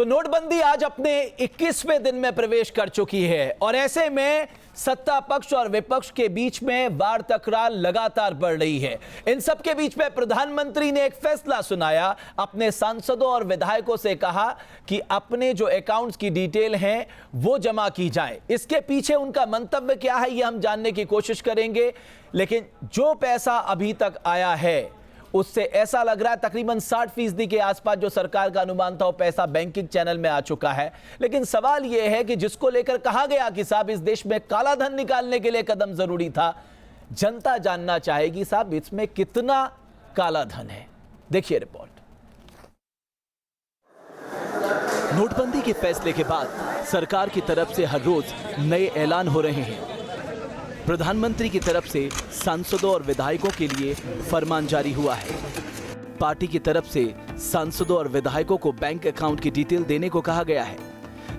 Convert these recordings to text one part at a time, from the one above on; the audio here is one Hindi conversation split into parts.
तो नोटबंदी आज अपने 21वें दिन में प्रवेश कर चुकी है और ऐसे में सत्ता पक्ष और विपक्ष के बीच में वार तकरार लगातार बढ़ रही है। इन सब के बीच में प्रधानमंत्री ने एक फैसला सुनाया, अपने सांसदों और विधायकों से कहा कि अपने जो अकाउंट्स की डिटेल हैं वो जमा की जाए। इसके पीछे उनका मंतव्य क्या है ये हम जानने की कोशिश करेंगे, लेकिन जो पैसा अभी तक आया है उससे ऐसा लग रहा है तकरीबन 60% के आसपास जो सरकार का अनुमान था वो पैसा बैंकिंग चैनल में आ चुका है। लेकिन सवाल यह है कि जिसको लेकर कहा गया कि साहब इस देश में काला धन निकालने के लिए कदम जरूरी था, जनता जानना चाहेगी साहब इसमें कितना काला धन है। देखिए रिपोर्ट। नोटबंदी के फैसले के बाद सरकार की तरफ से हर रोज नए ऐलान हो रहे हैं। प्रधानमंत्री की तरफ से सांसदों और विधायकों के लिए फरमान जारी हुआ है। पार्टी की तरफ से सांसदों और विधायकों को बैंक अकाउंट की डिटेल देने को कहा गया है।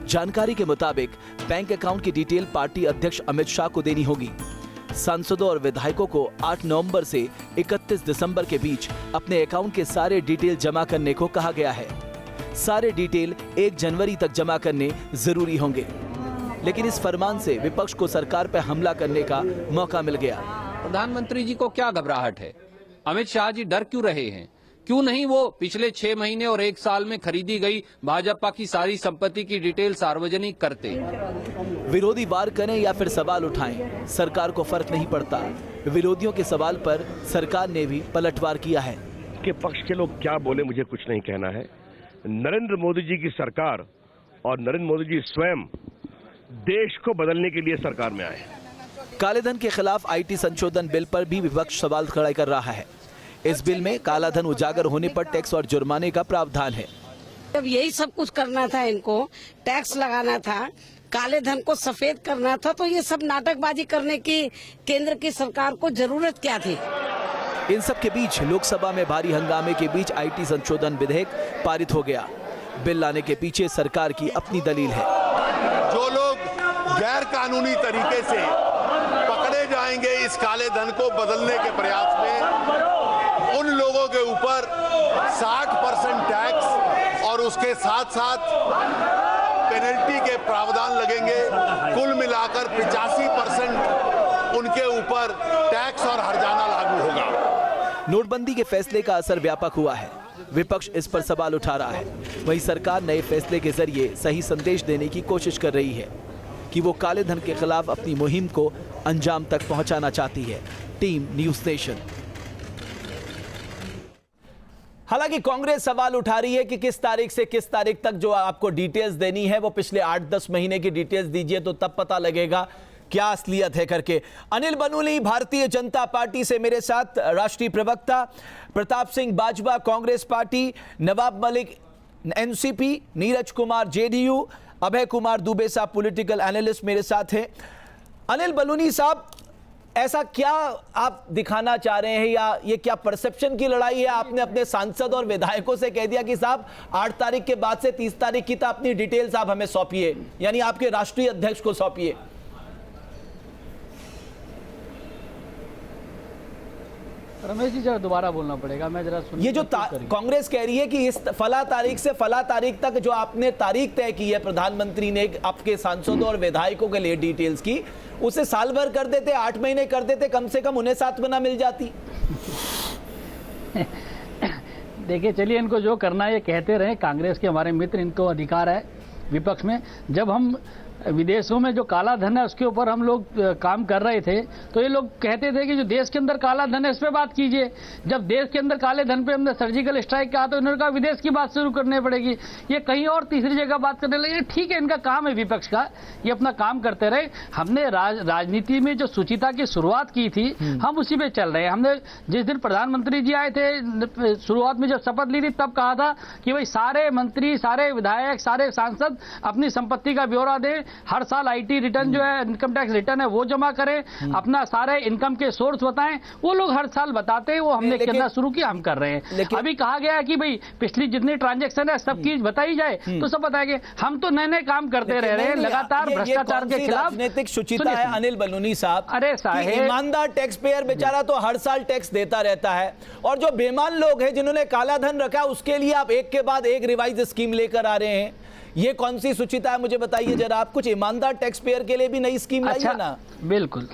जानकारी के मुताबिक बैंक अकाउंट की डिटेल पार्टी अध्यक्ष अमित शाह को देनी होगी। सांसदों और विधायकों को 8 नवंबर से 31 दिसंबर के बीच अपने अकाउंट के सारे डिटेल जमा करने को कहा गया है। सारे डिटेल 1 जनवरी तक जमा करने जरूरी होंगे। लेकिन इस फरमान से विपक्ष को सरकार पर हमला करने का मौका मिल गया। प्रधानमंत्री जी को क्या घबराहट है? अमित शाह जी डर क्यों रहे हैं? क्यों नहीं वो पिछले 6 महीने और 1 साल में खरीदी गई भाजपा की सारी संपत्ति की डिटेल सार्वजनिक करते? विरोधी वार करें या फिर सवाल उठाएं, सरकार को फर्क नहीं पड़ता। विरोधियों के सवाल पर सरकार ने भी पलटवार किया है। के पक्ष के लोग क्या बोले मुझे कुछ नहीं कहना है। नरेंद्र मोदी जी की सरकार और नरेंद्र मोदी जी स्वयं देश को बदलने के लिए सरकार में आए। कालेधन के खिलाफ आईटी संशोधन बिल पर भी विपक्ष सवाल खड़ा कर रहा है। इस बिल में कालाधन उजागर होने पर टैक्स और जुर्माने का प्रावधान है। जब यही सब कुछ करना था, इनको टैक्स लगाना था, काले धन को सफेद करना था, तो ये सब नाटकबाजी करने की केंद्र की सरकार को जरूरत क्या थी? इन सब के बीच लोकसभा में भारी हंगामे के बीच आईटी संशोधन विधेयक पारित हो गया। बिल लाने के पीछे सरकार की अपनी दलील है। जो लोग गैर कानूनी तरीके से पकड़े जाएंगे इस काले धन को बदलने के प्रयास में, उन लोगों के ऊपर 60% टैक्स और उसके साथ साथ पेनल्टी के प्रावधान लगेंगे। कुल मिलाकर 85% उनके ऊपर टैक्स और हर्जाना लागू होगा। नोटबंदी के फैसले का असर व्यापक हुआ है। विपक्ष इस पर सवाल उठा रहा है। वहीं सरकार नए फैसले के जरिए सही संदेश देने की कोशिश कर रही है कि वो काले धन के खिलाफ अपनी मुहिम को अंजाम तक पहुंचाना चाहती है। Team news nation. हालांकि कांग्रेस सवाल उठा रही है कि किस तारीख से किस तारीख तक जो आपको डिटेल्स देनी है वो पिछले 8-10 महीने की डिटेल्स दीजिए तो तब पता लगेगा क्या असलियत है करके। अनिल बलूनी भारतीय जनता पार्टी से मेरे साथ, राष्ट्रीय प्रवक्ता Pratap Singh Bajwa Congress party, Nawab Malik NCP, Neeraj Kumar JDU, Abhay Kumar Dubey साहब पॉलिटिकल एनालिस्ट मेरे साथ हैं। अनिल बलूनी साहब, ऐसा क्या आप दिखाना चाह रहे हैं या ये क्या परसेप्शन की लड़ाई है? आपने अपने सांसद और विधायकों से कह दिया कि साहब 8 तारीख के बाद से 30 तारीख की तो अपनी डिटेल्स आप हमें सौंपिए, यानी आपके राष्ट्रीय अध्यक्ष को सौंपिए। रमेश जी जरा दोबारा बोलना पड़ेगा, मैं जरा सुन। ये जो कांग्रेस कह रही है कि इस फला तारीख से फला तारीख तक जो आपने तारीख तय की है, प्रधानमंत्री ने आपके सांसदों और विधायकों के लिए डिटेल्स की, उसे साल भर कर देते, 8 महीने कर देते, कम से कम उन्हें सांत्वना मिल जाती। देखिए, चलिए इनको जो करना है ये कहते रहे। कांग्रेस के हमारे मित्र, इनको अधिकार है विपक्ष में। जब हम विदेशों में जो काला धन है उसके ऊपर हम लोग काम कर रहे थे तो ये लोग कहते थे कि जो देश के अंदर काला धन है इस पे बात कीजिए। जब देश के अंदर काले धन पे हमने सर्जिकल स्ट्राइक कहा तो इन्होंने कहा विदेश की बात शुरू करनी पड़ेगी। ये कहीं और तीसरी जगह बात करने लगे। ठीक है, इनका काम है विपक्ष का, ये अपना काम करते रहे। हमने राजनीति में जो सुचिता की शुरुआत की थी हम उसी पे चल रहे हैं। हमने जिस दिन प्रधानमंत्री जी आए थे, शुरुआत में जब शपथ ली थी तब कहा था कि भाई सारे मंत्री, सारे विधायक, सारे सांसद अपनी संपत्ति का ब्यौरा दें, हर साल आईटी रिटर्न जो है, इनकम टैक्स रिटर्न है वो जमा करें, अपना सारे इनकम के सोर्स बताएं। वो लोग हर साल बताते हैं, वो हमने करना शुरू किया, हम कर रहे हैं। अभी कहा गया है कि भाई पिछली जितनी ट्रांजैक्शन है सबकी बताई जाए, तो सब बताएंगे। हम तो नए नए काम करते रह रहे हैं लगातार भ्रष्टाचार के खिलाफ। राजनीतिक शुचिता है अनिल बलूनी साहब। अरे साहब, ईमानदार टैक्स पेयर बेचारा तो हर साल टैक्स देता रहता है, और जो बेईमान लोग हैं जिन्होंने काला धन रखा उसके लिए आप एक के बाद एक रिवाइज स्कीम लेकर आ रहे हैं। ये कौन सी सुचिता है मुझे बताइए जरा आप। कुछ ईमानदार टैक्स पेयर के लिए भी नई स्कीम लाई है ना। बिल्कुल।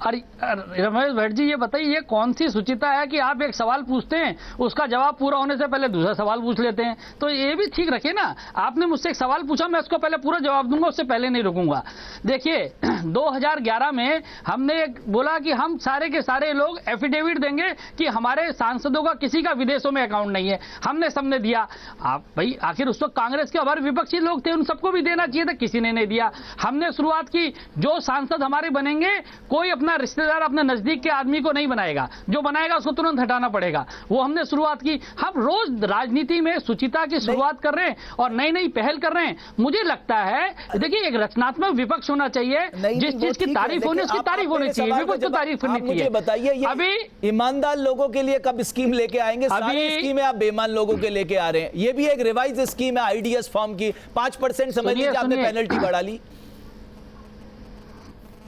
अरे रमेश भट्ट जी, ये बताइए ये कौन सी सुचिता है कि आप एक सवाल पूछते हैं, उसका जवाब पूरा होने से पहले दूसरा सवाल पूछ लेते हैं। तो ये भी ठीक रखिए ना। आपने मुझसे एक सवाल पूछा, मैं उसको पहले पूरा जवाब दूंगा, उससे पहले नहीं रुकूंगा। देखिए 2011 में हमने बोला कि हम सारे के सारे लोग एफिडेविट देंगे कि हमारे सांसदों का किसी का विदेशों में अकाउंट नहीं है। हमने सबने दिया। आप भाई आखिर उस वक्त कांग्रेस के हमारे विपक्षी लोग थे, उन सबको भी देना चाहिए था, किसी ने नहीं दिया। हमने शुरुआत की, जो सांसद हमारे बनेंगे कोई अपना रिश्तेदार अपने नजदीक के आदमी को नहीं बनाएगा, जो बनाएगा उसको तुरंत हटाना पड़ेगा। वो हमने शुरुआत की। हम रोज राजनीति में सुचिता की शुरुआत कर रहे हैं और नई नई पहल कर रहे हैं। मुझे लगता है देखिए एक रचनात्मक विपक्ष होना चाहिए, जिस चीज की तारीफ होनी उसकी तारीफ होनी चाहिए, विपक्ष को तारीफ करनी चाहिए। मुझे बताइए ये अभी ईमानदार लोगों के लिए कब स्कीम लेके आएंगे? सारी स्कीमें आप बेईमान लोगों के लेके आ रहे हैं। ये भी एक रिवाइज स्कीम है आईडीएस फॉर्म की, 5% समझ लीजिए आपने पेनल्टी बढ़ा ली।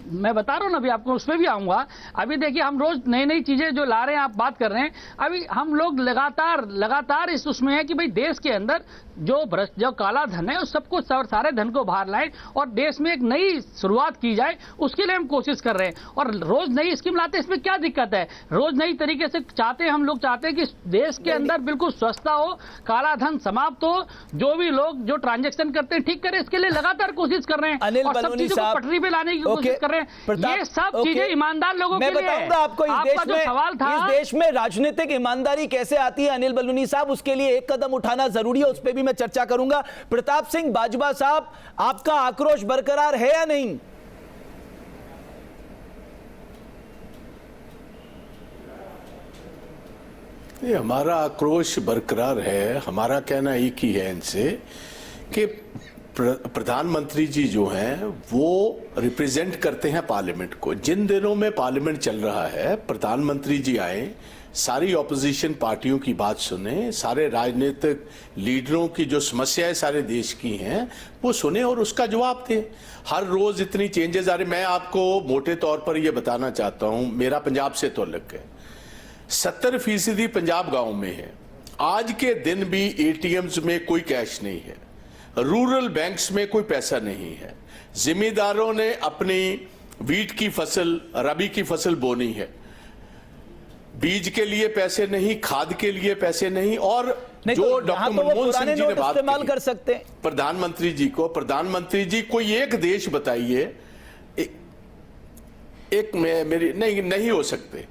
मैं बता रहा हूं ना, अभी आपको उसमें भी आऊंगा। अभी देखिए हम रोज नई नई चीजें जो ला रहे हैं, आप बात कर रहे हैं। अभी हम लोग लगातार इस उसमें है कि भाई देश के अंदर जो काला धन है उस सबको सारे धन को बाहर लाए और देश में एक नई शुरुआत की जाए, उसके लिए हम कोशिश कर रहे हैं। और रोज नई स्कीम लाते हैं, इसमें क्या दिक्कत है? रोज नई तरीके से हम लोग चाहते हैं कि देश के अंदर बिल्कुल स्वच्छता हो, काला धन समाप्त हो, जो भी लोग जो ट्रांजेक्शन करते हैं ठीक करें, इसके लिए लगातार कोशिश कर रहे हैं और सब चीजों को पटरी पे लाने की कोशिश कर रहे हैं। ये सब चीजें ईमानदार लोगों के लिए। मैं बताऊंगा आपको इस देश में राजनीतिक ईमानदारी कैसे आती है अनिल बलूनी साहब, उसके लिए एक कदम उठाना जरूरी है, उस पर भी मैं चर्चा करूंगा। प्रताप सिंह बाजवा साहब, आपका आक्रोश बरकरार है या नहीं? ये हमारा आक्रोश बरकरार है। हमारा कहना एक ही है इनसे कि प्रधानमंत्री जी जो हैं वो रिप्रेजेंट करते हैं पार्लियामेंट को। जिन दिनों में पार्लियामेंट चल रहा है, प्रधानमंत्री जी आए, सारी ऑपोजिशन पार्टियों की बात सुने, सारे राजनीतिक लीडरों की जो समस्याएं सारे देश की हैं वो सुने और उसका जवाब दें। हर रोज इतनी चेंजेस आ रही। मैं आपको मोटे तौर पर यह बताना चाहता हूं, मेरा पंजाब से ताल्लुक है। 70% पंजाब गांव में है। आज के दिन भी एटीएम्स में कोई कैश नहीं है, रूरल बैंक्स में कोई पैसा नहीं है। जिम्मेदारों ने अपनी वीट की फसल, रबी की फसल बोनी है, बीज के लिए पैसे नहीं, खाद के लिए पैसे नहीं। और जो डॉक्टर मनमोहन सिंह जी ने बात इस्तेमाल कर सकते हैं प्रधानमंत्री जी कोई एक देश बताइए, मेरी नहीं हो सकते।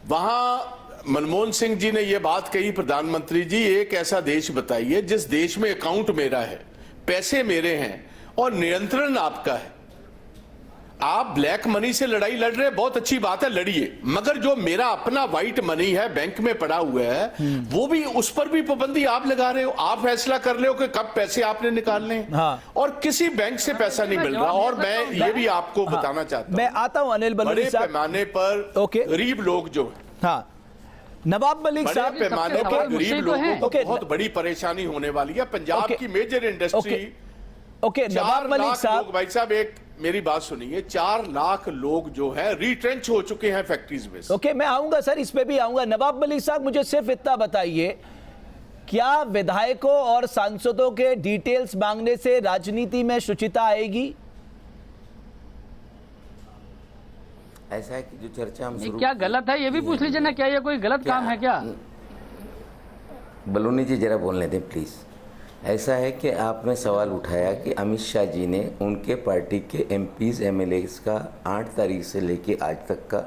वहां मनमोहन सिंह जी ने यह बात कही, प्रधानमंत्री जी एक ऐसा देश बताइए जिस देश में अकाउंट मेरा है, पैसे मेरे हैं और नियंत्रण आपका है। आप ब्लैक मनी से लड़ाई लड़ रहे हैं, बहुत अच्छी बात है, लड़िए, मगर जो मेरा अपना व्हाइट मनी है बैंक में पड़ा हुआ है वो भी, उस पर भी पाबंदी आप लगा रहे हो। आप फैसला कर रहे हो कि कब पैसे आपने निकालने हैं। हाँ। और किसी बैंक से पैसा नहीं मिल रहा। और मैं ये भी आपको बताना चाहता हूं, मैं आता हूं अनिल बलूनी साहब, बड़े पैमाने पर गरीब लोग जो है, हाँ, नवाब मलिक साहब, बड़े पैमाने पर गरीब लोगों को बहुत बड़ी परेशानी होने वाली है। पंजाब की मेजर इंडस्ट्री, नवाब मलिक साहब, भाई साहब एक मेरी बात सुनिए, 4 लाख लोग जो है रिट्रेंच हो चुके हैं फैक्ट्रीज में। मैं आऊंगा सर, इस पे भी आऊंगा। नवाब मलिक साहब, मुझे सिर्फ इतना बताइए, क्या विधायकों और सांसदों के डिटेल्स मांगने से राजनीति में शुचिता आएगी? ऐसा है कि जो चर्चा हम क्या गलत है ये भी पूछ लीजिए ना, क्या ये कोई गलत काम है क्या? बलूनी जी जरा बोलने दें प्लीज। ऐसा है कि आपने सवाल उठाया कि अमित शाह जी ने उनके पार्टी के एमपीज एमएलएस का 8 तारीख से लेके आज तक का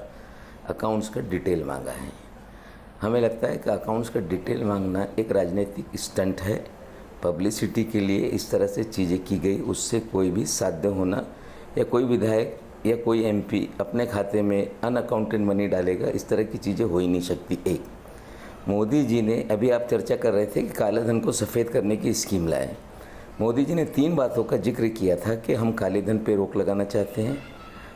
अकाउंट्स का डिटेल मांगा है। हमें लगता है कि अकाउंट्स का डिटेल मांगना एक राजनीतिक स्टंट है। पब्लिसिटी के लिए इस तरह से चीज़ें की गई, उससे कोई भी साध्य होना या कोई विधायक या कोई एमपी अपने खाते में अनअकाउंटेड मनी डालेगा, इस तरह की चीज़ें हो ही नहीं सकती। एक मोदी जी ने, अभी आप चर्चा कर रहे थे कि काले धन को सफ़ेद करने की स्कीम लाए। मोदी जी ने 3 बातों का जिक्र किया था कि हम काले धन पे रोक लगाना चाहते हैं।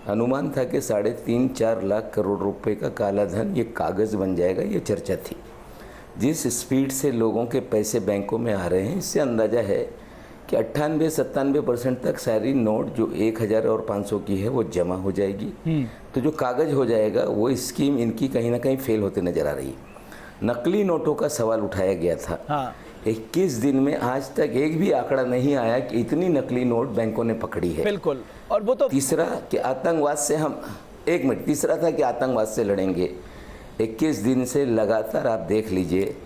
अनुमान था कि 3.5-4 लाख करोड़ रुपए का काला धन ये कागज़ बन जाएगा, ये चर्चा थी। जिस स्पीड से लोगों के पैसे बैंकों में आ रहे हैं, इससे अंदाज़ा है कि 98-97% तक सारी नोट जो 1000 और 500 की है वो जमा हो जाएगी। तो जो कागज़ हो जाएगा वो स्कीम इनकी कहीं ना कहीं फेल होते नज़र आ रही है। नकली नोटों का सवाल उठाया गया था। हाँ। 21 दिन में आज तक एक भी आंकड़ा नहीं आया कि इतनी नकली नोट बैंकों ने पकड़ी है। बिल्कुल। और वो तो तीसरा कि आतंकवाद से हम तीसरा था कि आतंकवाद से लड़ेंगे। 21 दिन से लगातार आप देख लीजिए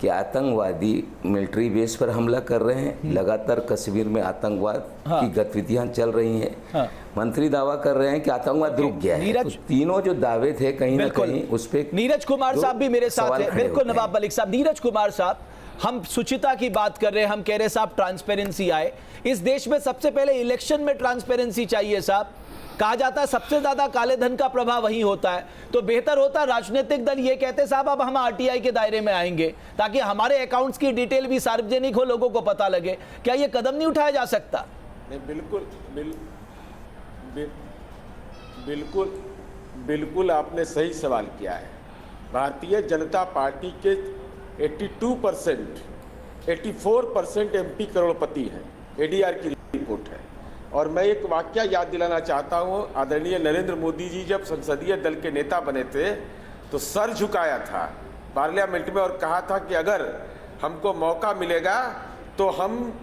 कि आतंकवादी मिलिट्री बेस पर हमला कर रहे हैं, लगातार कश्मीर में आतंकवाद की गतिविधियां चल रही हैं। मंत्री दावा कर रहे हैं कि आतंकवाद रुक गया है। तो तीनों जो दावे थे कहीं ना कहीं उस पे नीरज कुमार साहब भी मेरे साथ हैं। बिल्कुल नवाब मलिक साहब। नीरज कुमार साहब, हम शुचिता की बात कर रहे हैं, हम कह रहे हैं साहब ट्रांसपेरेंसी आए। इस देश में सबसे पहले इलेक्शन में ट्रांसपेरेंसी चाहिए साहब। कहा जाता है सबसे ज्यादा काले धन का प्रभाव वहीं होता है, तो बेहतर होता राजनीतिक दल ये कहते साहब अब हम आरटीआई के दायरे में आएंगे ताकि हमारे अकाउंट्स की डिटेल भी सार्वजनिक हो, लोगों को पता लगे। क्या ये कदम नहीं उठाया जा सकता? नहीं, बिल्कुल आपने सही सवाल किया है। भारतीय जनता पार्टी के 84% एमपी करोड़पति हैं, एडीआर की रिपोर्ट है। और मैं एक वाकया याद दिलाना चाहता हूं, आदरणीय नरेंद्र मोदी जी जब संसदीय दल के नेता बने थे तो सर झुकाया था पार्लियामेंट में और कहा था कि अगर हमको मौका मिलेगा तो हम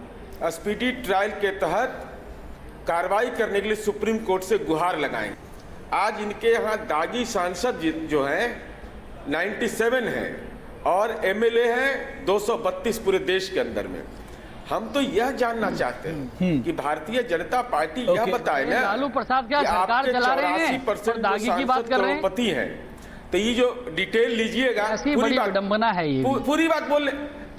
स्पीडी ट्रायल के तहत कार्रवाई करने के लिए सुप्रीम कोर्ट से गुहार लगाएंगे। आज इनके यहाँ दागी सांसद जो हैं 97 हैं और एमएलए हैं 232 पूरे देश के अंदर में। हम तो यह जानना चाहते हैं कि भारतीय जनता पार्टी यह बताए ना, लालू प्रसाद क्या सरकार चला रहे हैं, 84% दागी की बात कर रहे हैं, करोड़पति हैं। तो ये जो डिटेल लीजिएगा, पूरी विडंबना है ये, पूरी बात बोल।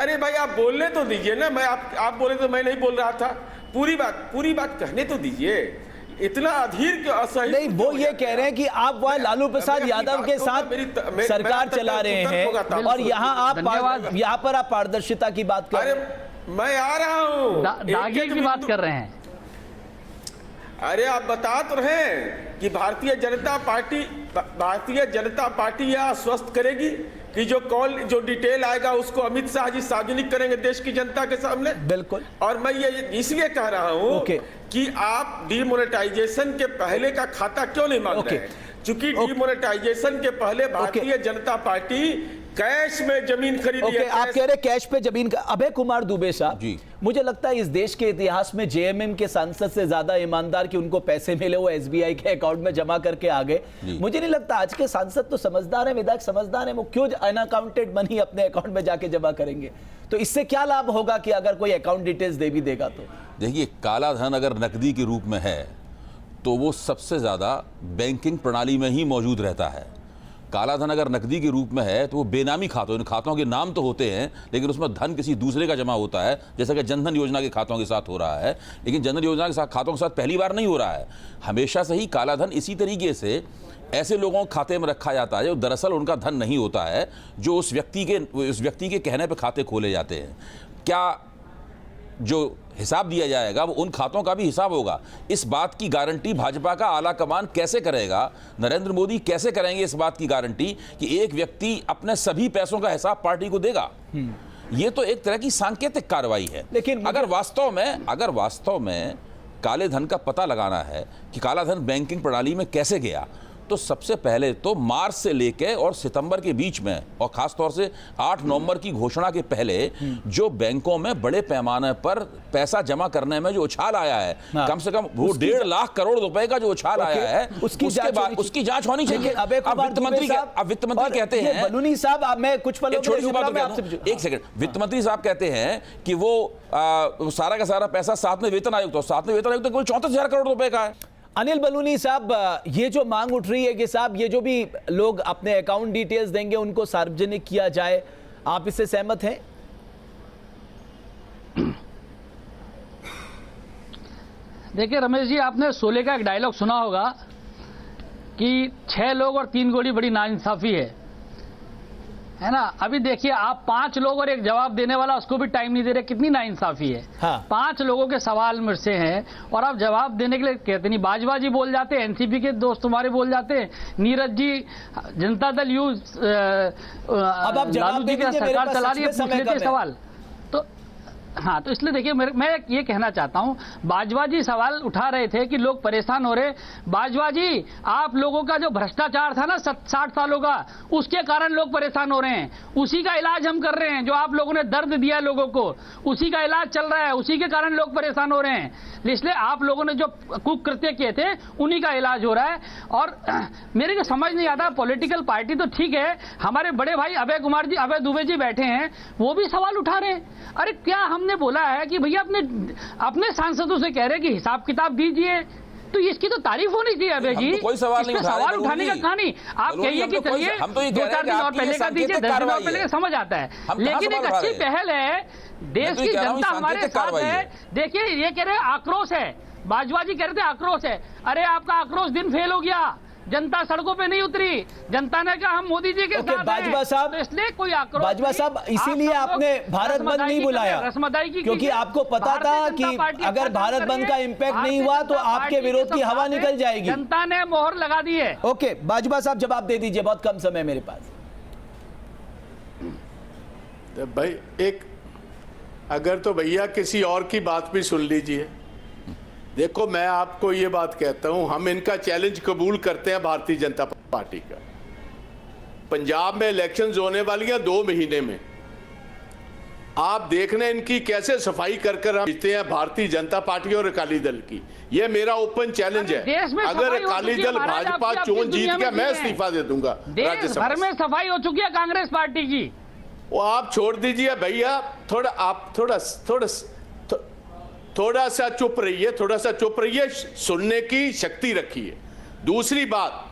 अरे भाई आप बोलने तो दीजिए ना, मैं आप बोले तो मैं नहीं बोल रहा था। पूरी बात कहने तो दीजिए। इतना अधीर क्यों, असहिष्णु नहीं, वो ये कह रहे हैं कि आप वहाँ लालू प्रसाद यादव के साथ सरकार चला रहे हैं और यहाँ पर आप पारदर्शिता की बात कर रहे हैं। मैं आ रहा हूँ, दागी की बात कर रहे हैं। अरे आप बता तो रहे कि भारतीय जनता पार्टी यह आश्वस्त करेगी कि जो डिटेल आएगा उसको अमित शाह जी सार्वजनिक करेंगे देश की जनता के सामने। बिल्कुल। और मैं ये इसलिए कह रहा हूँ कि आप डिमोनेटाइजेशन के पहले का खाता क्यों नहीं मांग रहे हैं? चूंकि डिमोनेटाइजेशन के पहले भारतीय जनता पार्टी कैश में जमीन खरीदी है। आप कह रहे कैश पे जमीन का। अभय कुमार दुबे साहब, मुझे लगता है इस देश के इतिहास में जेएमएम के सांसद से ज्यादा ईमानदार कि उनको पैसे मिले वो एसबीआई के अकाउंट में जमा करके आ गए। मुझे नहीं लगता आज के सांसद तो समझदार है, विधायक समझदार है, वो क्यों अनअकाउंटेड मनी अपने अकाउंट में जाके जमा करेंगे? तो इससे क्या लाभ होगा कि अगर कोई अकाउंट डिटेल्स दे भी देगा तो? देखिए, काला धन अगर नकदी के रूप में है तो वो सबसे ज्यादा बैंकिंग प्रणाली में ही मौजूद रहता है। काला धन अगर नकदी के रूप में है तो वो बेनामी खातों, इन खातों के नाम तो होते हैं लेकिन उसमें धन किसी दूसरे का जमा होता है, जैसा कि जनधन योजना के खातों के साथ हो रहा है। लेकिन जनधन योजना के साथ खातों के साथ पहली बार नहीं हो रहा है, हमेशा से ही काला धन इसी तरीके से ऐसे लोगों के खाते में रखा जाता है जो दरअसल उनका धन नहीं होता है, जो उस व्यक्ति के कहने पर खाते खोले जाते हैं। क्या जो हिसाब दिया जाएगा वो उन खातों का भी हिसाब होगा? इस बात की गारंटी भाजपा का आला कमान कैसे करेगा? नरेंद्र मोदी कैसे करेंगे इस बात की गारंटी कि एक व्यक्ति अपने सभी पैसों का हिसाब पार्टी को देगा? ये तो एक तरह की सांकेतिक कार्रवाई है। लेकिन अगर वास्तव में काले धन का पता लगाना है कि काला धन बैंकिंग प्रणाली में कैसे गया, तो सबसे पहले तो मार्च से लेकर और सितंबर के बीच में और खासतौर से 8 नवंबर की घोषणा के पहले जो बैंकों में बड़े पैमाने पर पैसा जमा करने में जो उछाल आया है, कम से कम वो 1.5 लाख करोड़ रुपए का जो उछाल आया है, उसके बाद उसकी जांच होनी चाहिए। अब वित्त मंत्री कहते हैं, बलूनी साहब, मैं कुछ पलों एक सेकंड, वित्त मंत्री साहब कहते हैं कि वो सारा का सारा पैसा साथ में वेतन आयोग, तो साथ में वेतन आयोग तो 34,000 करोड़ रुपए का है। अनिल बलूनी साहब, ये जो मांग उठ रही है कि साहब ये जो भी लोग अपने अकाउंट डिटेल्स देंगे उनको सार्वजनिक किया जाए, आप इससे सहमत हैं? देखिए रमेश जी, आपने शोले का एक डायलॉग सुना होगा कि 6 लोग और 3 गोली बड़ी नाइंसाफी है ना। अभी देखिए, आप 5 लोग और एक जवाब देने वाला, उसको भी टाइम नहीं दे रहे, कितनी नाइंसाफी है। 5 लोगों के सवाल मेरे से हैं और आप जवाब देने के लिए कहते नहीं। बाजवा जी बोल जाते हैं, एनसीपी के दोस्त तुम्हारे बोल जाते हैं, नीरज जी जनता दल लालू जी का सरकार चला रही है, पूछ लेते सवाल। तो हाँ, तो इसलिए देखिए मैं ये कहना चाहता हूँ, बाजवा जी सवाल उठा रहे थे कि लोग परेशान हो रहे। बाजवा जी, आप लोगों का जो भ्रष्टाचार था ना 60 सालों का, उसके कारण लोग परेशान हो रहे हैं। उसी का इलाज हम कर रहे हैं। जो आप लोगों ने दर्द दिया लोगों को, उसी का इलाज चल रहा है। उसी के कारण लोग परेशान हो रहे हैं। इसलिए आप लोगों ने जो कुकृत्य किए थे, उन्हीं का इलाज हो रहा है। और मेरे को समझ नहीं आता, पॉलिटिकल पार्टी तो ठीक है, हमारे बड़े भाई अभय दुबे जी बैठे हैं, वो भी सवाल उठा रहे हैं। अरे क्या हमने बोला है कि भैया अपने सांसदों से कह रहे कि हिसाब किताब दीजिए? तो इसकी तो तारीफ होनी चाहिए अभय जी। कोई सवाल नहीं सवाल उठाने का कहानी आप कहिए कि चलिए 2-4 दिन और पहले का दीजिए, 10 दिन और पहले का समझ आता है, लेकिन एक अच्छी पहल है। देश की जनता हमारे साथ है। देखिए ये कह रहे आक्रोश है, बाजवा जी कह रहे थे आक्रोश है। अरे आपका आक्रोश दिन फेल हो गया, जनता सड़कों पे नहीं उतरी, जनता ने कहा हम मोदी जी के साथ बाजवा साहब, तो इसलिए कोई आक्रोश बाजवा साहब, इसीलिए आपने भारत बंद नहीं बुलाया, क्योंकि आपको पता था कि अगर भारत बंद का इम्पैक्ट नहीं हुआ तो आपके विरोध की हवा निकल जाएगी। जनता ने मोहर लगा दी है। ओके, बाजवा साहब जवाब दे दीजिए, बहुत कम समय मेरे पास। भाई एक अगर तो भैया किसी और की बात भी सुन लीजिए। देखो मैं आपको ये बात कहता हूं, हम इनका चैलेंज कबूल करते हैं भारतीय जनता पार्टी का। पंजाब में इलेक्शंस होने वाली हैं 2 महीने में। आप देखना इनकी कैसे सफाई कर हम जीतते हैं भारतीय जनता पार्टी और अकाली दल की। ये मेरा ओपन चैलेंज है। अगर अकाली दल भाजपा चुन जीत गया, मैं इस्तीफा दे दूंगा। देश भर में सफाई हो चुकी है कांग्रेस पार्टी की। वो आप छोड़ दीजिए भैया, थोड़ा सा चुप रहिए, थोड़ा सा चुप रहिए, सुनने की शक्ति रखिए। दूसरी बात,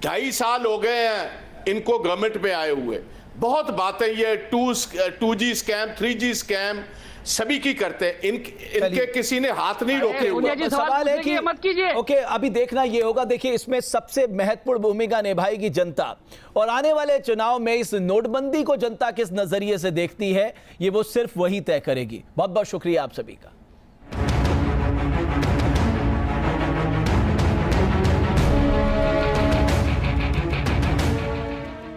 2.5 साल हो गए हैं इनको गवर्नमेंट में आए हुए। बहुत बातें ये 2G स्कैम, 3G स्कैम सभी की करते हैं, इनके किसी ने हाथ नहीं रोके हुए। सवाल है कि मत कीजिए। ओके, अभी देखना ये होगा। देखिए इसमें सबसे महत्वपूर्ण भूमिका निभाएगी जनता, और आने वाले चुनाव में इस नोटबंदी को जनता किस नजरिए से देखती है, ये वो सिर्फ वही तय करेगी। बहुत बहुत शुक्रिया आप सभी का।